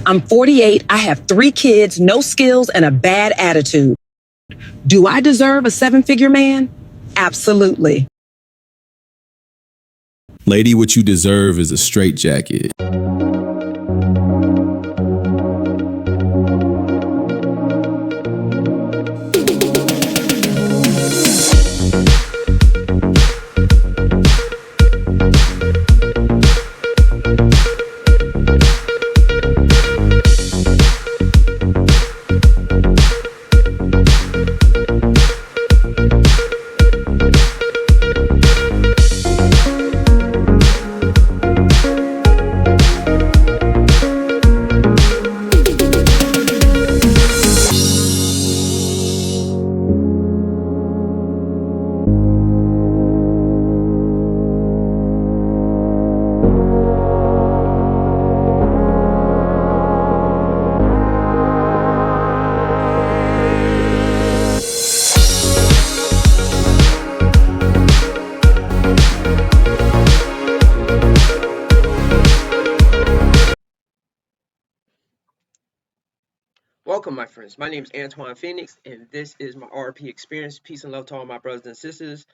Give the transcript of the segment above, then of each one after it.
I'm 48. I have 3 kids, no skills, and a bad attitude. Do I deserve a 7-figure man? Absolutely. Lady, what you deserve is a straitjacket. Welcome, my friends. My name is Antoine Phoenix, and this is my RP experience. Peace and love to all my brothers and sisters.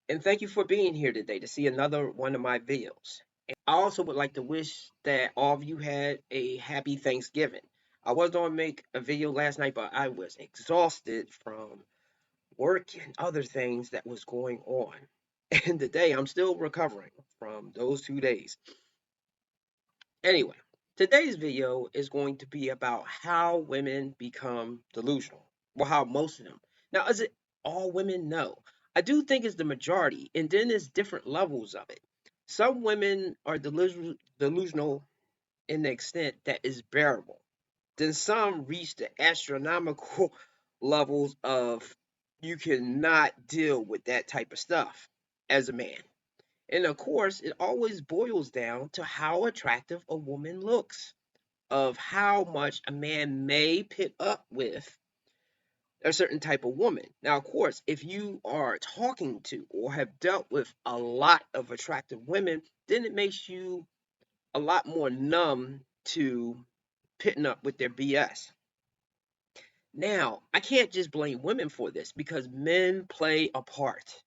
And thank you for being here today to see another one of my videos. And I also would like to wish that all of you had a happy Thanksgiving. I was going to make a video last night, but I was exhausted from work and other things that was going on. And today I'm still recovering from those 2 days. Anyway, today's video is going to be about how women become delusional. Well, how most of them. Now, is it all women? No. I do think it's the majority, and then there's different levels of it. Some women are delusional in the extent that is bearable. Then some reach the astronomical levels of you cannot deal with that type of stuff as a man. And of course, it always boils down to how attractive a woman looks, of how much a man may put up with a certain type of woman. Now, of course, if you are talking to or have dealt with a lot of attractive women, then it makes you a lot more numb to putting up with their BS. Now, I can't just blame women for this because men play a part,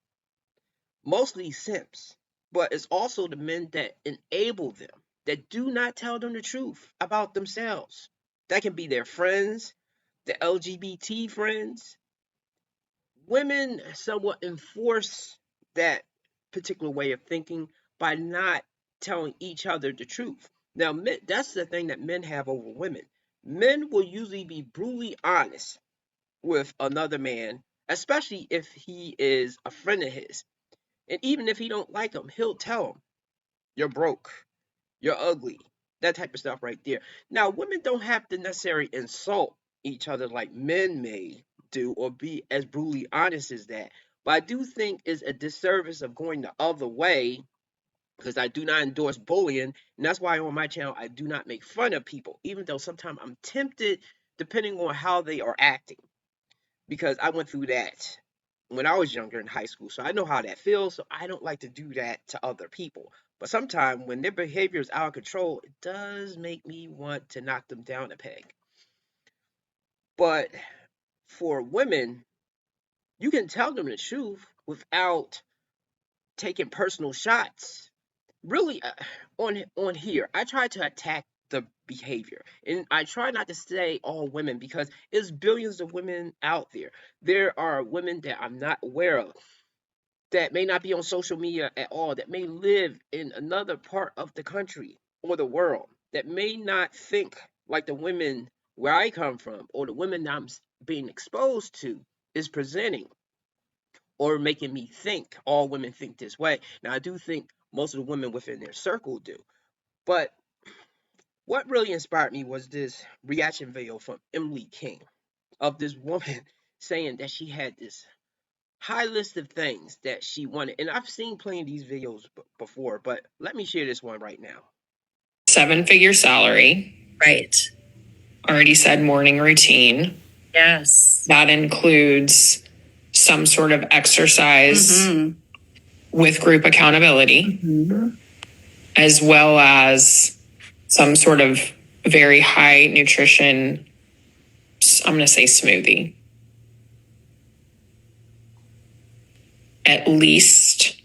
mostly simps, but it's also the men that enable them, that do not tell them the truth about themselves. That can be their friends, the LGBT friends. Women somewhat enforce that particular way of thinking by not telling each other the truth. Now, men, that's the thing that men have over women. Men will usually be brutally honest with another man, especially if he is a friend of his. And even if he don't like him, he'll tell him, you're broke, you're ugly, that type of stuff right there. Now, women don't have to necessarily insult each other like men may do or be as brutally honest as that. But I do think it's a disservice of going the other way because I do not endorse bullying. And that's why on my channel, I do not make fun of people, even though sometimes I'm tempted depending on how they are acting, because I went through that when I was younger in high school. So I know how that feels. So I don't like to do that to other people. But sometimes when their behavior is out of control, it does make me want to knock them down a peg. But for women, you can tell them the truth without taking personal shots. Really, on here, I try to attack the behavior, and I try not to say all women because there's billions of women out there. There are women that I'm not aware of that may not be on social media at all, that may live in another part of the country or the world, that may not think like the women where I come from or the women that I'm being exposed to is presenting or making me think all women think this way. Now, I do think most of the women within their circle do. But what really inspired me was this reaction video from Emily King of this woman saying that she had this high list of things that she wanted. And I've seen plenty of these videos before, but let me share this one right now. 7-figure salary. Right. Already said morning routine. Yes. That includes some sort of exercise with group accountability, as well as some sort of very high nutrition, I'm going to say smoothie. At least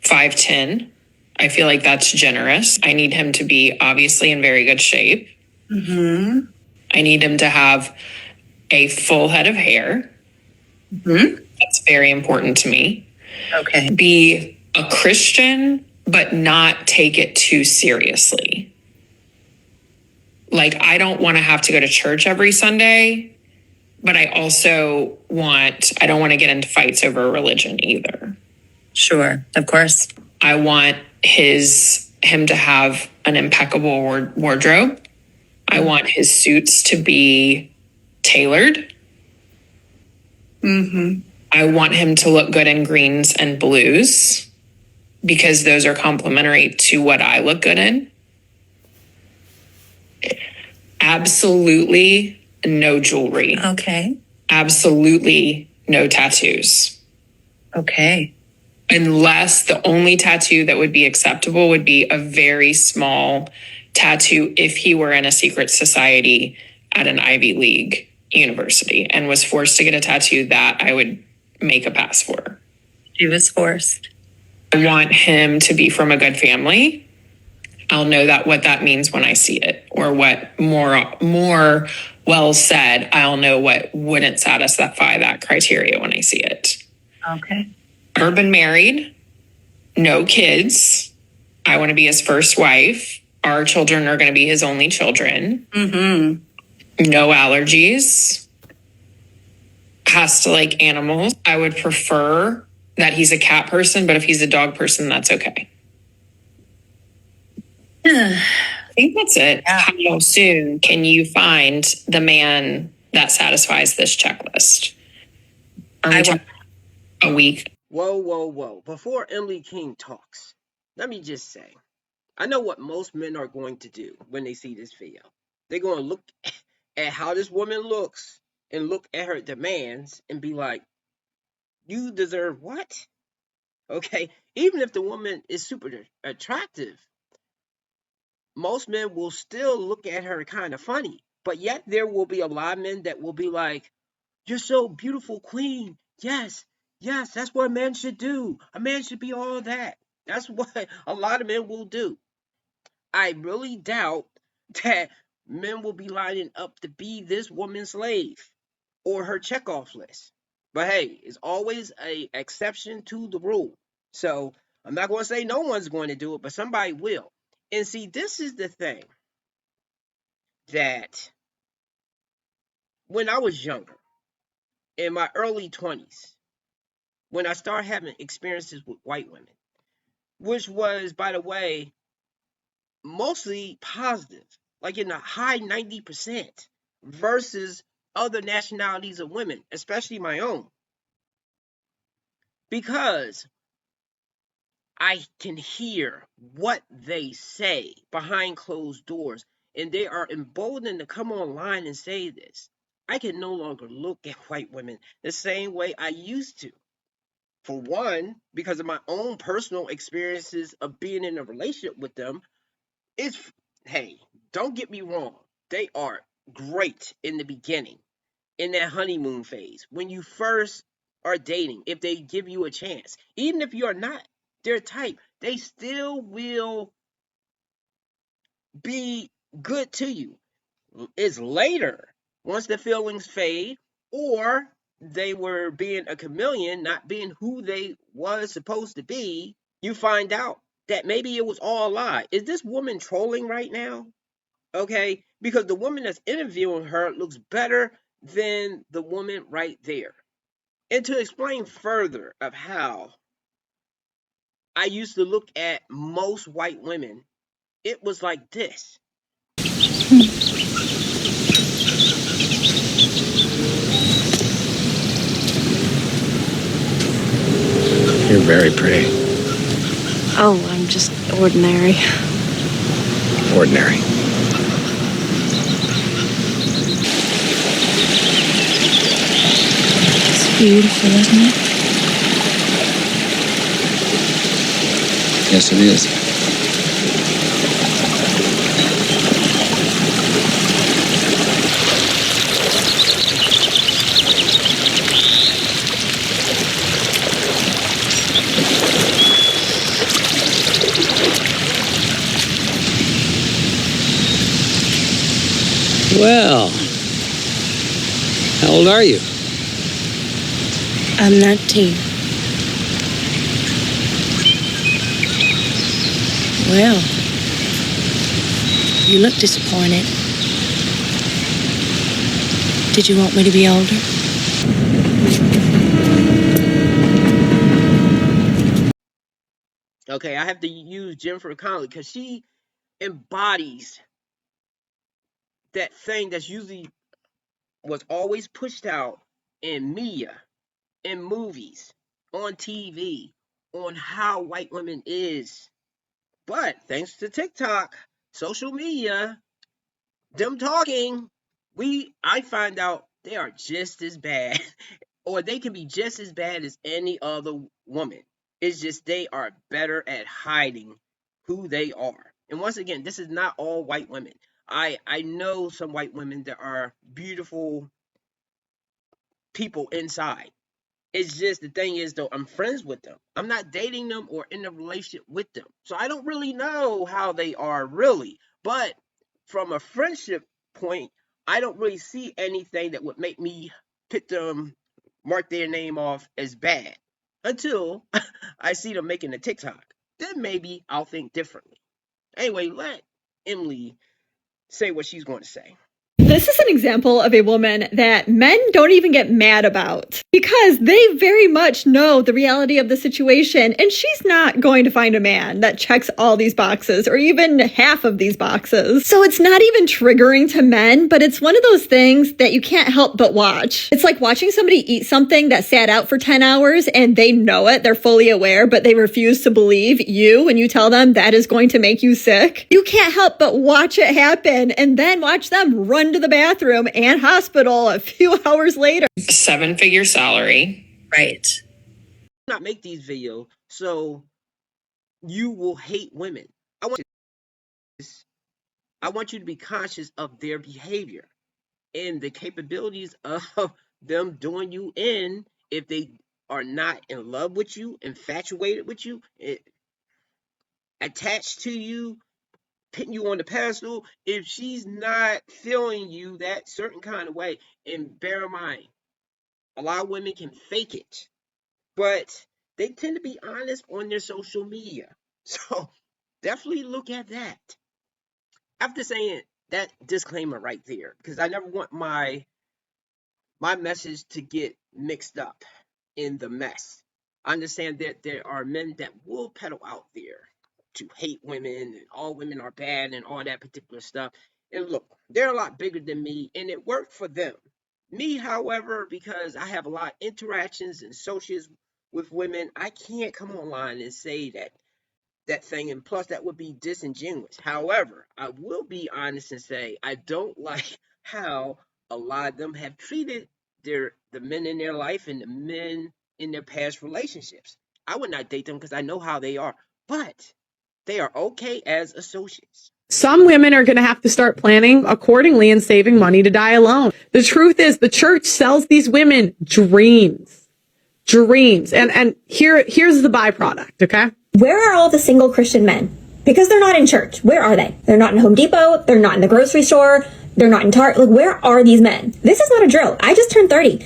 5'10". I feel like that's generous. I need him to be obviously in very good shape. Mm-hmm. I need him to have a full head of hair. Mm-hmm. That's very important to me. Okay. Be a Christian, but not take it too seriously. Like, I don't want to have to go to church every Sunday, but I don't want to get into fights over religion either. Sure, of course. I want him to have an impeccable wardrobe. I want his suits to be tailored. Mm-hmm. I want him to look good in greens and blues because those are complementary to what I look good in. Absolutely no jewelry. Okay. Absolutely no tattoos. Okay. Unless the only tattoo that would be acceptable would be a very small tattoo if he were in a secret society at an Ivy League university and was forced to get a tattoo, that I would make a pass for. She was forced. I want him to be from a good family. I'll know what that means when I see it, or what more well said, I'll know what wouldn't satisfy that criteria when I see it. Okay. Urban married, no kids. I want to be his first wife. Our children are going to be his only children. Mm-hmm. No allergies. Has to like animals. I would prefer that he's a cat person, but if he's a dog person, that's okay. I think that's it. Yeah. How soon can you find the man that satisfies this checklist? Are we talking a week? Whoa, whoa, whoa. Before Emily King talks, let me just say, I know what most men are going to do when they see this video. They're going to look at how this woman looks and look at her demands and be like, you deserve what? Okay? Even if the woman is super attractive, most men will still look at her kind of funny. But yet there will be a lot of men that will be like, you're so beautiful, queen. Yes, yes, that's what a man should do. A man should be all that. That's what a lot of men will do. I really doubt that men will be lining up to be this woman's slave or her checkoff list. But hey, it's always an exception to the rule. So I'm not going to say no one's going to do it, but somebody will. And see, this is the thing that when I was younger, in my early 20s, when I started having experiences with white women, which was, by the way, mostly positive, like in the high 90%, versus other nationalities of women, especially my own. Because I can hear what they say behind closed doors, and they are emboldened to come online and say this. I can no longer look at white women the same way I used to. For one, because of my own personal experiences of being in a relationship with them, it's, hey, don't get me wrong. They are great in the beginning, in that honeymoon phase, when you first are dating, if they give you a chance. Even if you are not their type, they still will be good to you. It's later, once the feelings fade, or they were being a chameleon, not being who they was supposed to be, you find out that maybe it was all a lie. Is this woman trolling right now? Okay, because the woman that's interviewing her looks better than the woman right there. And to explain further of how I used to look at most white women, it was like this. You're very pretty. Oh, I'm just ordinary. Ordinary. It's beautiful, isn't it? Yes, it is. Well, how old are you? I'm 19. Well, you look disappointed. Did you want me to be older? Okay, I have to use Jennifer Connelly because she embodies that thing that's usually was always pushed out in media, in movies, on TV, on how white women is. But thanks to TikTok, social media, them talking, I find out they are just as bad, or they can be just as bad as any other woman. It's just they are better at hiding who they are. And once again, this is not all white women. I know some white women that are beautiful people inside. It's just the thing is though, I'm friends with them. I'm not dating them or in a relationship with them. So I don't really know how they are really. But from a friendship point, I don't really see anything that would make me pick them, mark their name off as bad until I see them making a TikTok. Then maybe I'll think differently. Anyway, let Emily say what she's going to say. This is an example of a woman that men don't even get mad about because they very much know the reality of the situation, and she's not going to find a man that checks all these boxes or even half of these boxes. So it's not even triggering to men, but it's one of those things that you can't help but watch. It's like watching somebody eat something that sat out for 10 hours and they know it, they're fully aware, but they refuse to believe you when you tell them that is going to make you sick. You can't help but watch it happen and then watch them run to the bathroom and hospital a few hours later. 7-figure salary. Right. Not make these videos so you will hate women. I want you to be conscious of their behavior and the capabilities of them doing you in if they are not in love with you, infatuated with you, attached to you, putting you on the pedestal. If she's not feeling you that certain kind of way, and bear in mind, a lot of women can fake it, but they tend to be honest on their social media. So definitely look at that. After saying that disclaimer right there, because I never want my message to get mixed up in the mess. I understand that there are men that will peddle out there to hate women and all women are bad and all that particular stuff. And look, they're a lot bigger than me and it worked for them. Me, however, because I have a lot of interactions and associates with women, I can't come online and say that thing, and plus that would be disingenuous. However, I will be honest and say I don't like how a lot of them have treated the men in their life and the men in their past relationships. I would not date them because I know how they are, but they are okay as associates. Some women are going to have to start planning accordingly and saving money to die alone. The truth is the church sells these women dreams. And here's the byproduct, okay? Where are all the single Christian men? Because they're not in church. Where are they? They're not in Home Depot. They're not in the grocery store. They're not in Target. Like, where are these men? This is not a drill. I just turned 30.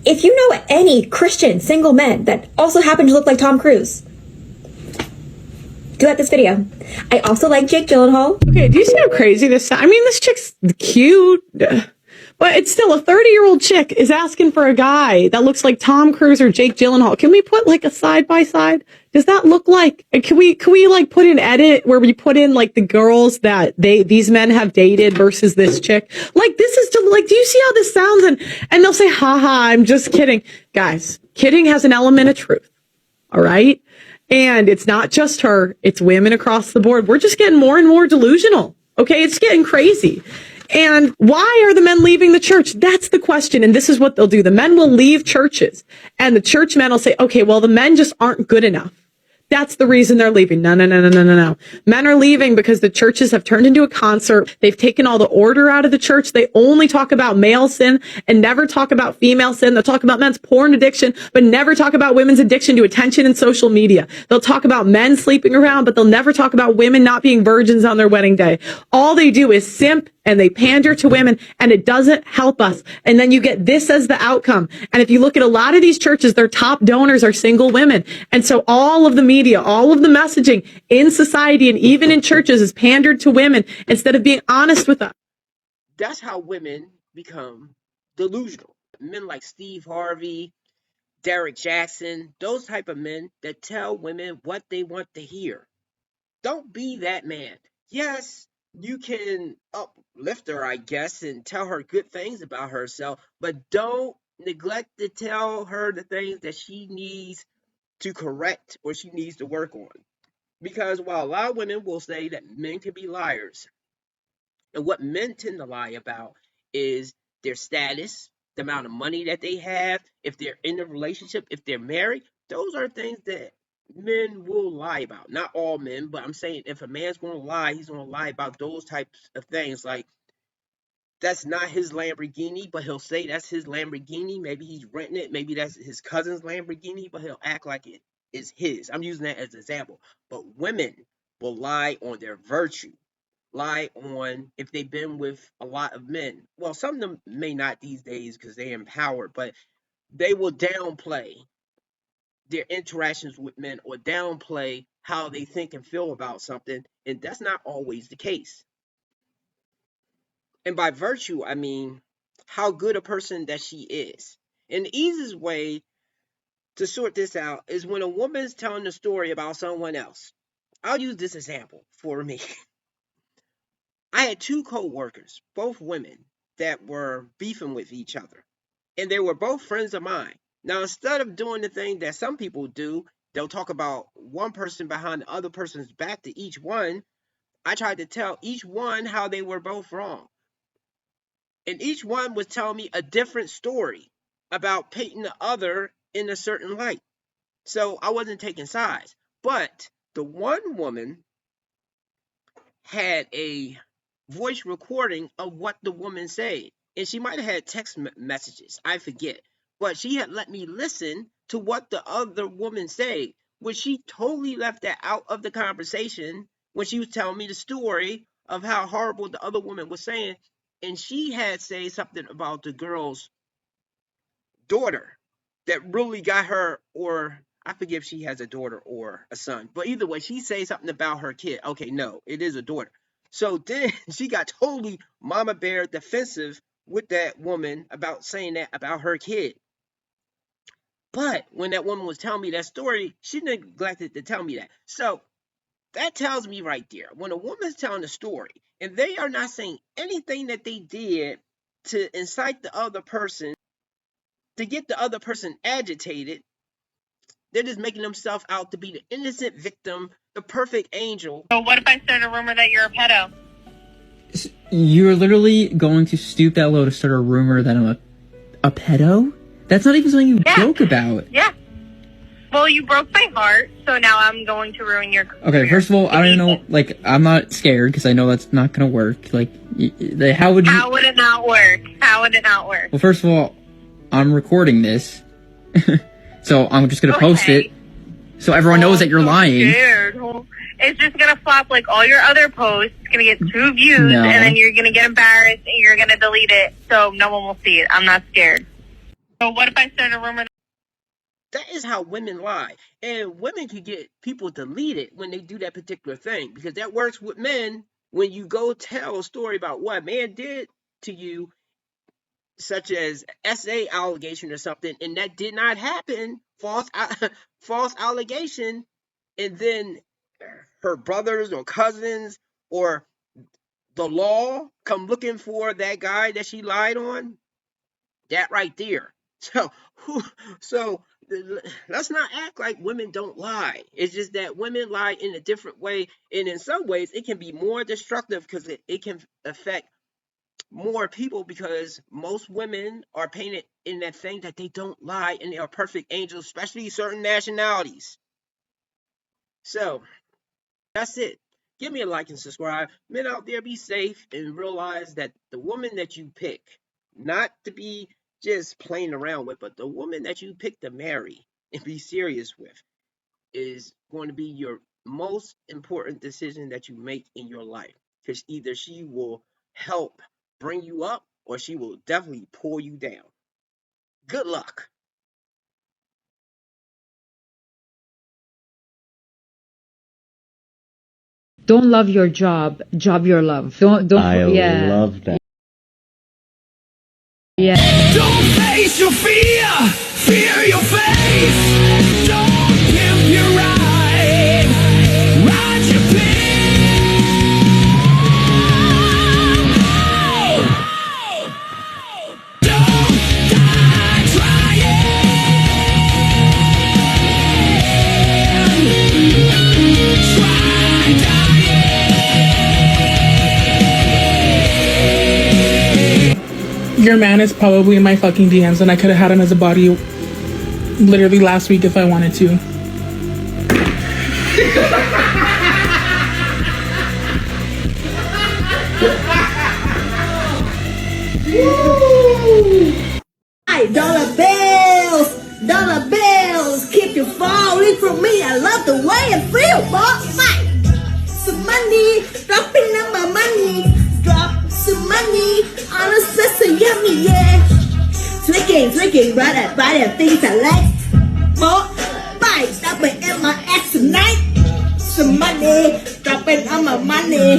If you know any Christian single men that also happen to look like Tom Cruise, do at this video. I also like Jake Gyllenhaal. Okay, do you see how crazy this sounds? I mean, this chick's cute, but it's still a 30-year-old chick is asking for a guy that looks like Tom Cruise or Jake Gyllenhaal. Can we put like a side by side? Does that look like? Can we like put an edit where we put in like the girls that these men have dated versus this chick? Like this is just like, do you see how this sounds? And they'll say, haha, I'm just kidding, guys. Kidding has an element of truth. All right. And it's not just her, it's women across the board. We're just getting more and more delusional. Okay, it's getting crazy. And why are the men leaving the church? That's the question. And this is what they'll do. The men will leave churches and the church men will say, okay, well, the men just aren't good enough. That's the reason they're leaving. No. Men are leaving because the churches have turned into a concert. They've taken all the order out of the church. They only talk about male sin and never talk about female sin. They'll talk about men's porn addiction, but never talk about women's addiction to attention and social media. They'll talk about men sleeping around, but they'll never talk about women not being virgins on their wedding day. All they do is simp and they pander to women, and it doesn't help us. And then you get this as the outcome. And if you look at a lot of these churches, their top donors are single women. And so all of the media, all of the messaging in society and even in churches is pandered to women instead of being honest with us. That's how women become delusional. Men like Steve Harvey, Derek Jackson, those type of men that tell women what they want to hear. Don't be that man. Yes, you can uplift her, I guess, and tell her good things about herself, but don't neglect to tell her the things that she needs to correct or she needs to work on. Because while a lot of women will say that men can be liars, and what men tend to lie about is their status, the amount of money that they have, if they're in a relationship, if they're married, those are things that men will lie about. Not all men, but I'm saying if a man's going to lie, he's going to lie about those types of things. Like, that's not his Lamborghini, but he'll say that's his Lamborghini. Maybe he's renting it. Maybe that's his cousin's Lamborghini, but he'll act like it is his. I'm using that as an example. But women will lie on their virtue, lie on if they've been with a lot of men. Well, some of them may not these days because they're empowered, but they will downplay their interactions with men or downplay how they think and feel about something, and that's not always the case. And by virtue, I mean how good a person that she is. And the easiest way to sort this out is when a woman's telling a story about someone else. I'll use this example for me. I had two co-workers, both women, that were beefing with each other. And they were both friends of mine. Now, instead of doing the thing that some people do, they'll talk about one person behind the other person's back to each one. I tried to tell each one how they were both wrong. And each one was telling me a different story about painting the other in a certain light. So I wasn't taking sides. But the one woman had a voice recording of what the woman said. And she might have had text messages. I forget. But she had let me listen to what the other woman said, which she totally left that out of the conversation when she was telling me the story of how horrible the other woman was saying. And she had said something about the girl's daughter that really got her, or I forget if she has a daughter or a son. But either way, she said something about her kid. Okay, no, it is a daughter. So then she got totally mama bear defensive with that woman about saying that about her kid. But when that woman was telling me that story, she neglected to tell me that. So that tells me right there, when a woman's telling a story and they are not saying anything that they did to incite the other person, to get the other person agitated, they're just making themselves out to be the innocent victim, the perfect angel. So what if I start a rumor that you're a pedo? You're literally going to stoop that low to start a rumor that I'm a pedo? That's not even something you joke about. Yeah. Well, you broke my heart, so now I'm going to ruin your career. Okay, first of all, I don't know, like, I'm not scared because I know that's not going to work. Like, how would you... How would it not work? How would it not work? Well, first of all, I'm recording this, so I'm just going to post it so everyone knows that you're lying. Scared. It's just going to flop like all your other posts. It's going to get 2 views, and then you're going to get embarrassed, and you're going to delete it, so no one will see it. I'm not scared. So what if I start a rumor? That is how women lie. And women can get people deleted when they do that particular thing, because that works with men. When you go tell a story about what a man did to you, such as SA allegation or something, and that did not happen, false allegation, and then her brothers or cousins or the law come looking for that guy that she lied on, that right there. So let's not act like women don't lie. It's just that women lie in a different way, and in some ways it can be more destructive because it can affect more people, because most women are painted in that thing that they don't lie and they are perfect angels, especially certain nationalities. So that's it. Give me a like and subscribe. Men out there, be safe and realize that the woman that you pick, not to be just playing around with, but the woman that you pick to marry and be serious with is going to be your most important decision that you make in your life. Because either she will help bring you up or she will definitely pull you down. Good luck. Don't love your job, job your love. Don't. I yeah. love that. Yeah. Don't face your fear, fear your face. Don't pimp your ride, ride your Don't die trying. Try Your man is probably in my fucking DMs, and I could have had him as a body literally last week if I wanted to. Hey, dollar bills, keep you falling from me. I love the way it feels, boss. Some money, dropping on my money. Drop some money on a sister, yummy, yeah. Flicking, right, things I like. More, bye, stopping at my ass tonight. Some money, dropping on my money.